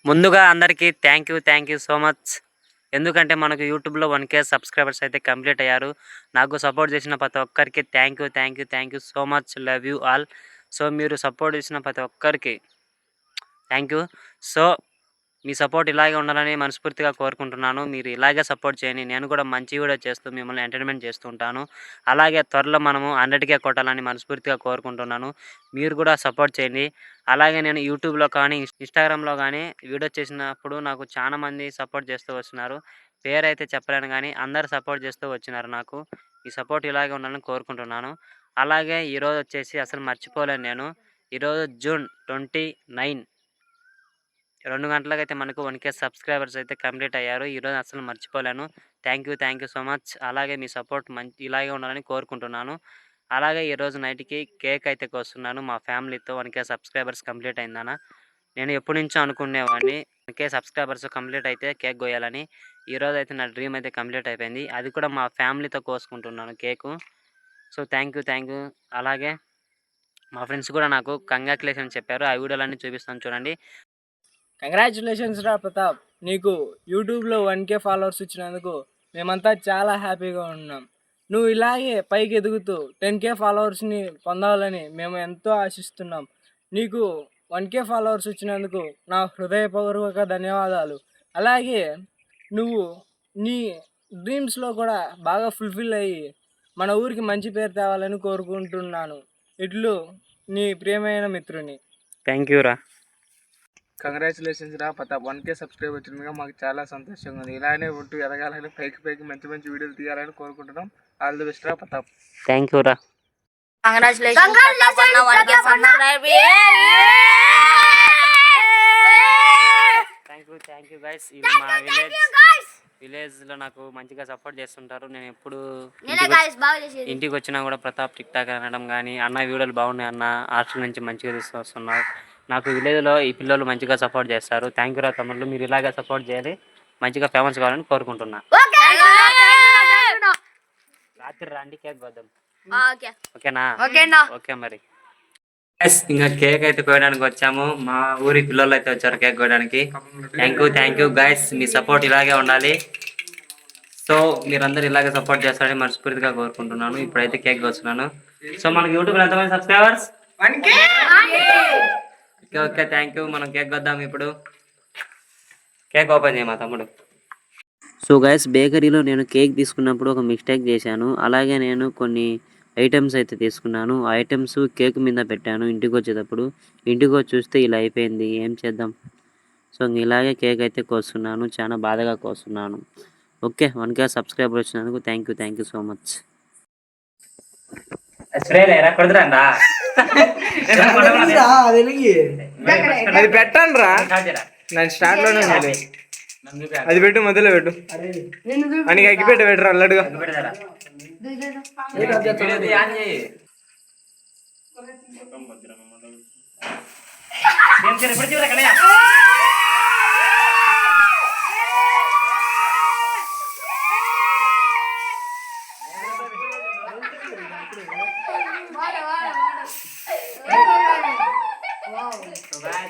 ముందుగా అందరికీ thank you so much. ఎందుకంటే మనకు యూట్యూబ్లో 1K సబ్స్క్రైబర్స్ అయితే కంప్లీట్ అయ్యారు. నాకు సపోర్ట్ చేసిన ప్రతి ఒక్కరికి thank you so much. Love you all. So మీరు సపోర్ట్ చేసిన ప్రతి ఒక్కరికి thank you. So me support ఇలాగే ఉండాలని మనస్ఫూర్తిగా కోరుకుంటున్నాను. మీరు ఇలాగే సపోర్ట్ చేయండి. నేను కూడా మంచి వీడియో చేస్తూ మిమ్మల్ని ఎంటర్టైన్మెంట్ చేస్తూ ఉంటాను. అలాగే త్వరలో మనము 100K కొట్టాలని మనస్ఫూర్తిగా కోరుకుంటున్నాను. మీరు కూడా సపోర్ట్ చేయండి. అలాగే నేను యూట్యూబ్లో కానీ ఇన్స్టాగ్రామ్లో కానీ వీడియో చేసినప్పుడు నాకు చాలా మంది సపోర్ట్ చేస్తూ వస్తున్నారు. పేరైతే చెప్పలేను కానీ అందరు సపోర్ట్ చేస్తూ వచ్చినారు నాకు. ఈ సపోర్ట్ ఇలాగే ఉండాలని కోరుకుంటున్నాను. అలాగే ఈరోజు వచ్చేసి అసలు మర్చిపోలేను నేను. ఈరోజు జూన్ 29 2 గంటలకైతే మనకు 1K సబ్స్క్రైబర్స్ అయితే కంప్లీట్ అయ్యారు. ఈరోజు అసలు మర్చిపోలేను. Thank you so much. అలాగే మీ సపోర్ట్ ఇలాగే ఉండాలని కోరుకుంటున్నాను. అలాగే ఈరోజు నైట్కి కేక్ అయితే కోస్తున్నాను మా ఫ్యామిలీతో. 1K సబ్స్క్రైబర్స్ కంప్లీట్ అయిందన్న. నేను ఎప్పటి నుంచో అనుకునేవాడిని 1K సబ్స్క్రైబర్స్ కంప్లీట్ అయితే కేక్ కోయాలని. ఈరోజు అయితే నా డ్రీమ్ అయితే కంప్లీట్ అయిపోయింది. అది కూడా మా ఫ్యామిలీతో కోసుకుంటున్నాను కేకు. So thank you. అలాగే మా ఫ్రెండ్స్ కూడా నాకు కంగ్రాచులేషన్ చెప్పారు. ఆ వీడియోలన్నీ చూపిస్తాను చూడండి. కంగ్రాచులేషన్స్ రా ప్రతాప్, నీకు యూట్యూబ్లో 1K ఫాలోవర్స్ ఇచ్చినందుకు మేమంతా చాలా హ్యాపీగా ఉన్నాం. నువ్వు ఇలాగే పైకి ఎదుగుతూ 10K ఫాలోవర్స్ని పొందాలని మేము ఎంతో ఆశిస్తున్నాం. నీకు 1K ఫాలోవర్స్ ఇచ్చినందుకు నా హృదయపూర్వక ధన్యవాదాలు. అలాగే నువ్వు నీ డ్రీమ్స్లో కూడా బాగా ఫుల్ఫిల్ అయ్యి మన ఊరికి మంచి పేరు తేవాలని కోరుకుంటున్నాను. ఇట్లు నీ ప్రియమైన మిత్రుని. థ్యాంక్ యూ రా. కంగ్రాచులేషన్స్ రా ప్రతాప్, 1K సబ్స్క్రైబ్ వచ్చినందుకు మాకు చాలా సంతోషంగా ఉంది. ఇలానే ఉంటూ ఎదగాలని పైకి మంచి వీడియోలు తీయాలని కోరుకుంటున్నాం. ఆల్ ది బెస్ట్ రా ప్రతాప్. థ్యాంక్ యూ రా. Thank you guys. ఇది మా విలేజ్లో నాకు మంచిగా సపోర్ట్ చేస్తుంటారు. నేను ఎప్పుడు ఇంటికి వచ్చినా కూడా ప్రతాప్ టిక్ టాక్ అనడం కానీ, అన్న వీడియోలు బాగున్నాయి అన్న, హాస్టల్ నుంచి మంచిగా తీసుకొస్తున్నారు. నాకు విలేజ్లో ఈ పిల్లలు మంచిగా సపోర్ట్ చేస్తారు. థ్యాంక్ యూ రా తమ్ముళ్ళు. మీరు ఇలాగే సపోర్ట్ చేయాలి, మంచిగా ఫేమస్ కావాలని కోరుకుంటున్నా. రాత్రి రండి కేక్ వద్దాం. ఓకేనా? ఓకే మరి. ఇంకా కేక్ అయితే కోయడానికి వచ్చాము. మా ఊరి పిల్లలు అయితే వచ్చారు కేక్ కోయడానికి. Thank you guys. Me support ఇలాగే ఉండాలి. సో మీరందరూ ఇలాగే సపోర్ట్ చేస్తారని మనస్ఫూర్తిగా కోరుకుంటున్నాను. ఇప్పుడైతే కేక్ కోస్తున్నాను. సో మనకి యూట్యూబ్లో ఎంతమంది subscribers? 1K. Okay thank you. మనం కేక్ వద్దాం ఇప్పుడు. కేక్ ఓపెన్ చేయమా తమ్ముడు. సో గైస్, బేకరీలో నేను కేక్ తీసుకున్నప్పుడు ఒక మిస్టేక్ చేశాను. అలాగే నేను కొన్ని ఐటమ్స్ అయితే తీసుకున్నాను. ఆ ఐటమ్స్ కేక్ మీద పెట్టాను. ఇంటికి వచ్చేటప్పుడు ఇంటికి వచ్చి చూస్తే ఇలా అయిపోయింది. ఏం చేద్దాం? సో ఇలాగే కేక్ అయితే కోస్తున్నాను. చాలా బాధగా కోస్తున్నాను. ఓకే, 1K సబ్స్క్రైబర్ వచ్చినందుకు థ్యాంక్ యూ సో మచ్. అది పెట్టండి రా, నేను స్టార్ట్ లోనే ఉంది. అది పెట్టు, మధ్యలో పెట్టు. అని అగ్గి పెట్టరా అల్లడుగా.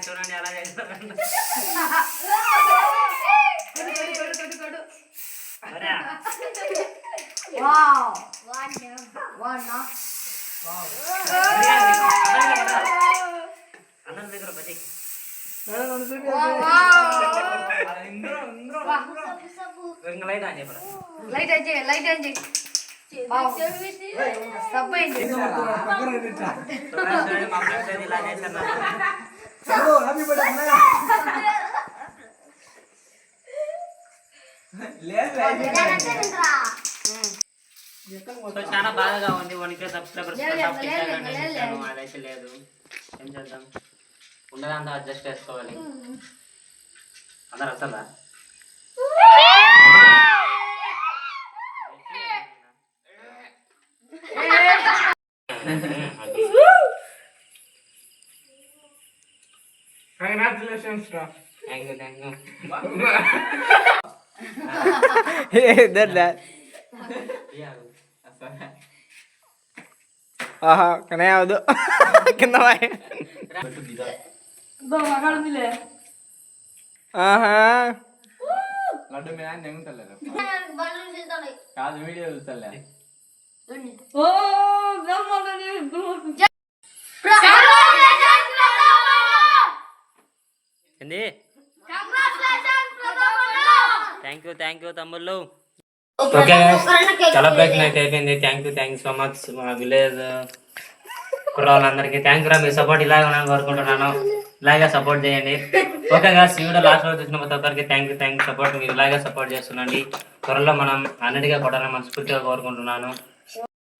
చూడండి ఎలా చేస్తాను. చాలా బాధగా ఉంది. 1K సబ్స్క్రైబర్స్ అదైతే లేదు. ఏం చేద్దాం? ఉండదంతా అడ్జస్ట్ చేసుకోవాలి. అందరు వస్తుందా? కంగ్రాచులేషన్స్ రా. Thank you. ఆహా కనయ్య అవదు కింద ఆహా లడ్డు మీద నెంగుతలేదు కాదు వీడియో చూస్తలే ఏంది థ్యాంక్ యూ తమ్ముళ్ళు. ఓకే సెలబ్రేషన్ అయితే అయిపోయింది. థ్యాంక్ యూ సో మచ్ మా విలేజ్ కుర్రాళ్ళందరికీ థ్యాంక్ యూ రా. మీ సపోర్ట్ ఇలాగే ఉన్నాను కోరుకుంటున్నాను. ఇలాగే సపోర్ట్ చేయండి. ఓకే గాయ్స్, ఈ వీడియో లాస్ట్ వరకు చూసిన ప్రతి ఒక్కరికి థ్యాంక్ యూ సపోర్ట్. మీరు ఇలాగే సపోర్ట్ చేస్తుండండి. త్వరలో మనం అన్నిటిగా కొట్టాలని మనస్ఫూర్తిగా కోరుకుంటున్నాను.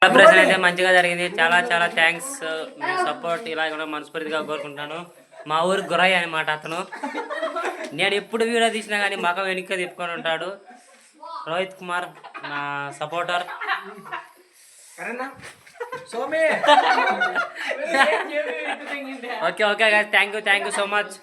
సెలబ్రేషన్ అయితే మంచిగా జరిగింది. చాలా థ్యాంక్స్. మీ సపోర్ట్ ఇలాగే ఉండడం మనస్ఫూర్తిగా కోరుకుంటున్నాను. మా ఊరు గురయ్య అనమాట అతను. నేను ఎప్పుడు వీడియో తీసినా కానీ మగ వెనుక తిప్పుకొని ఉంటాడు. రోహిత్ కుమార్ నా supporter. Okay guys, thank you so much.